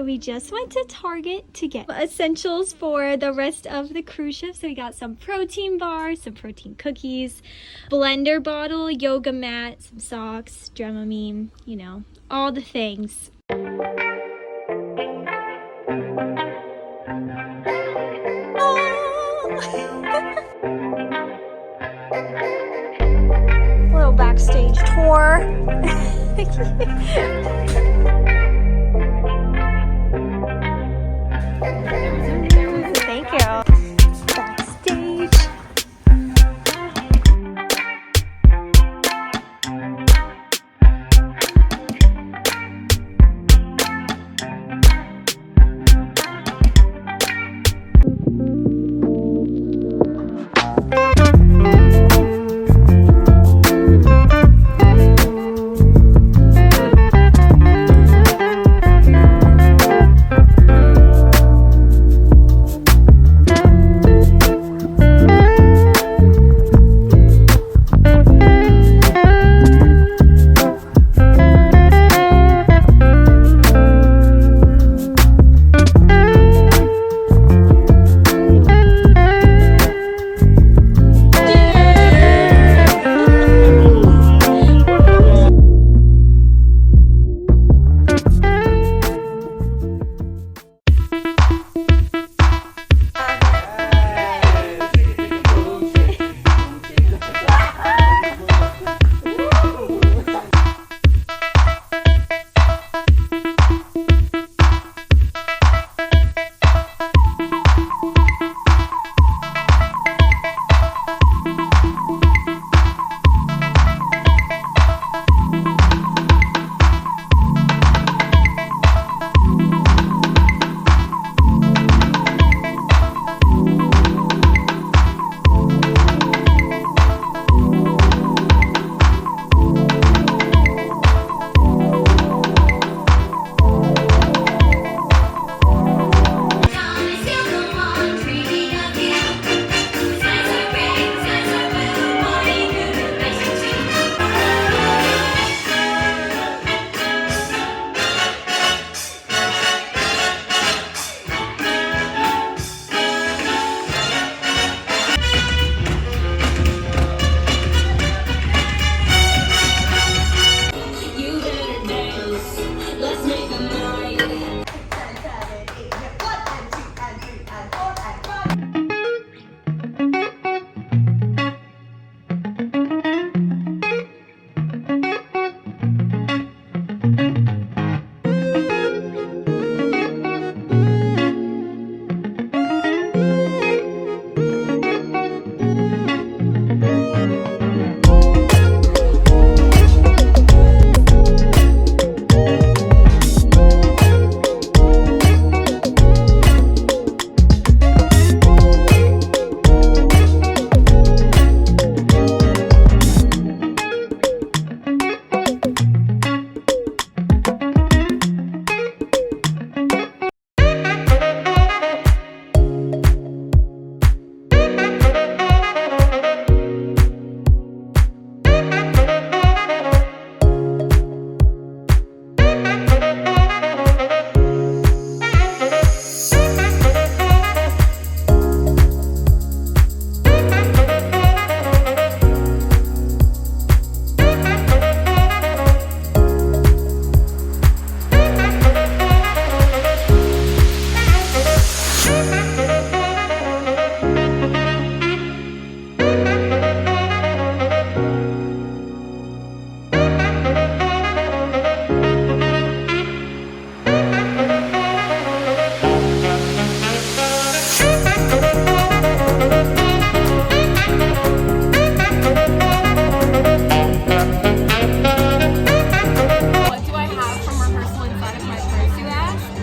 We just went to Target to get essentials for the rest of the cruise ship. So we got some protein bars, some protein cookies, blender bottle, yoga mat, some socks, Dramamine, you know, all the things. Little backstage tour. Thank you. Backstage.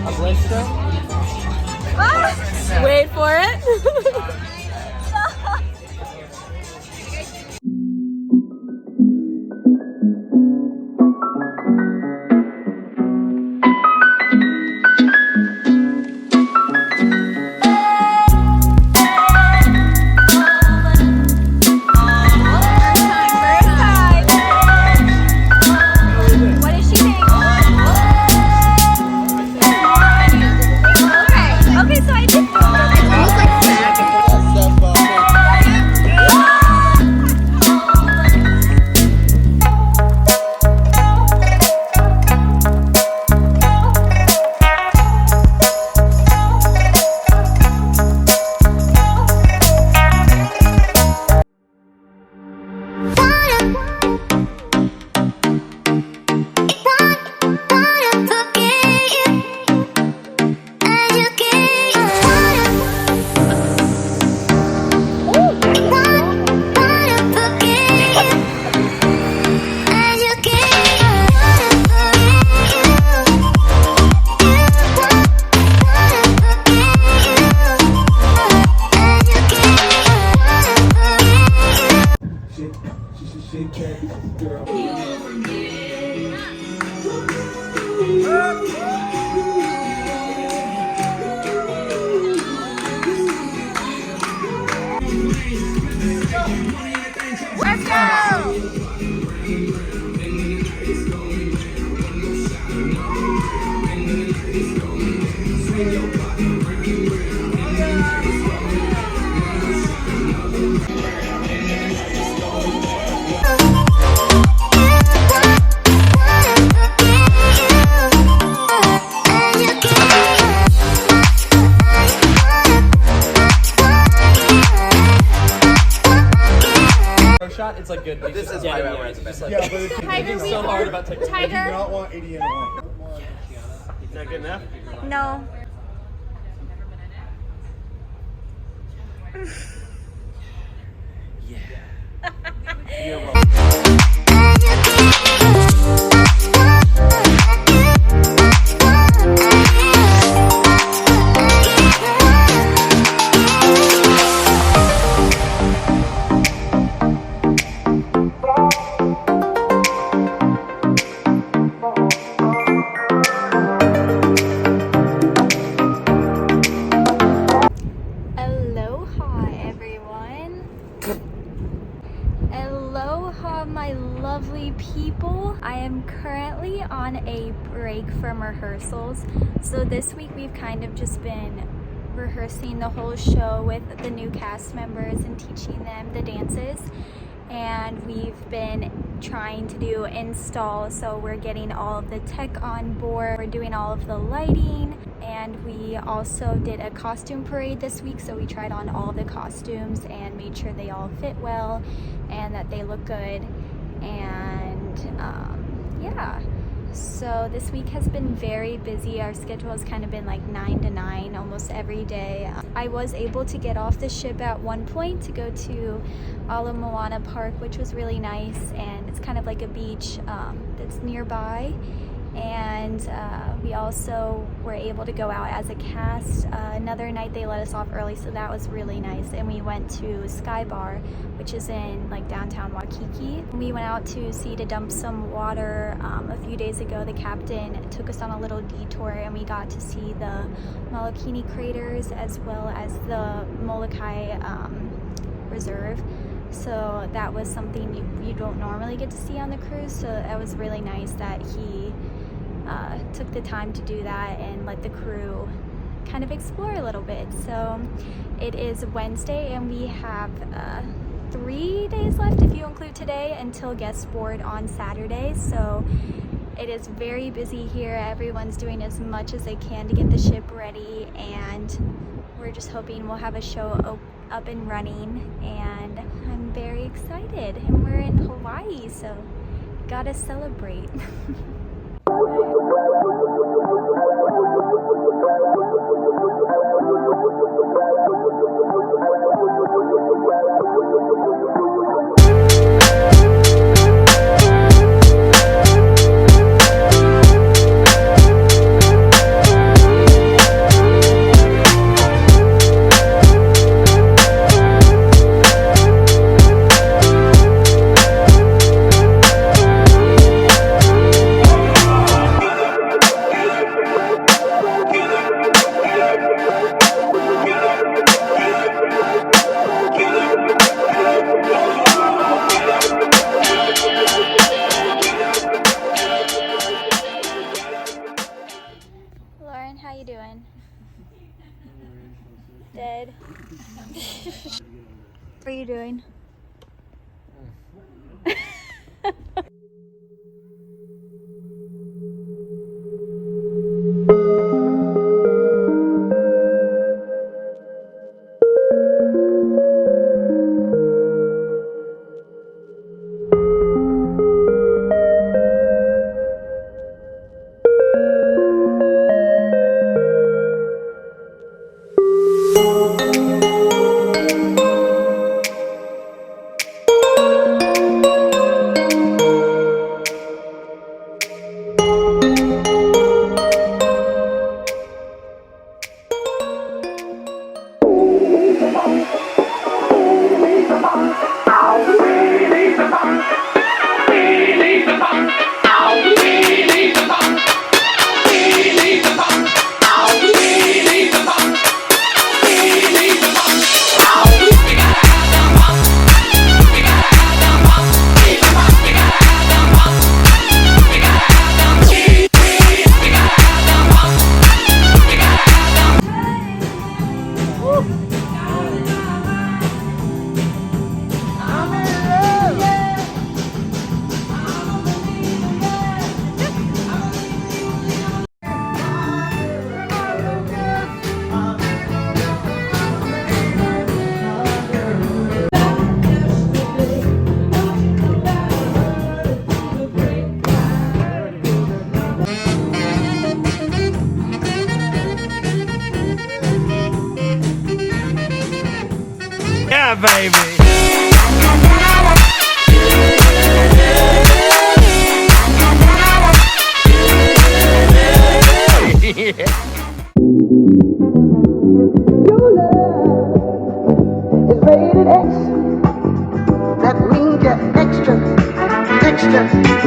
A blister. Ah, wait for it. Let's go! Shot, it's like good. But this is yeah, my yeah, way. It's just like, like, yeah, but it's thinking so hard about taking. You do not want 80 in one. Is that good enough? No. Aloha, everyone. Aloha, my lovely people. I am currently on a break from rehearsals. So this week we've kind of just been rehearsing the whole show with the new cast members and teaching them the dances. And we've been trying to do install, so we're getting all of the tech on board. We're doing all of the lighting, and we also did a costume parade this week, so we tried on all the costumes and made sure they all fit well and that they look good. And yeah, so this week has been very busy. Our schedule has kind of been like 9 to 9 almost every day. I was able to get off the ship at one point to go to Ala Moana Park, which was really nice, and it's kind of like a beach that's nearby. And we also were able to go out as a cast. Another night they let us off early, so that was really nice. And we went to Sky Bar, which is in like downtown Waikiki. We went out to sea to dump some water a few days ago. The captain took us on a little detour, and we got to see the Molokini craters as well as the Molokai Reserve. So that was something you don't normally get to see on the cruise, so that was really nice that he took the time to do that and let the crew kind of explore a little bit. So it is Wednesday, and we have 3 days left if you include today until guest board on Saturday. So it is very busy here. Everyone's doing as much as they can to get the ship ready, and we're just hoping we'll have a show up and running. And I'm very excited, and we're in Hawaii, so gotta celebrate. you doing? Dead. What are you doing? Yeah, baby. It's rated X. That means you're extra, extraordinary.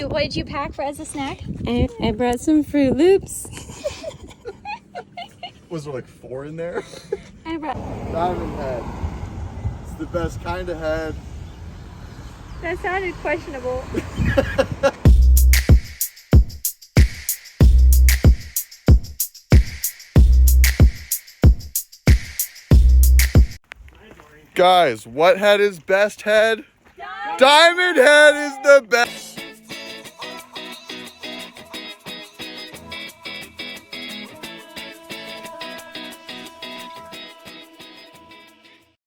What did you pack for as a snack? I brought some Fruit Loops. Was there like 4 in there? I brought. Diamond head. It's the best kind of head. That sounded questionable. Guys, what head is best head? Diamond head is the best.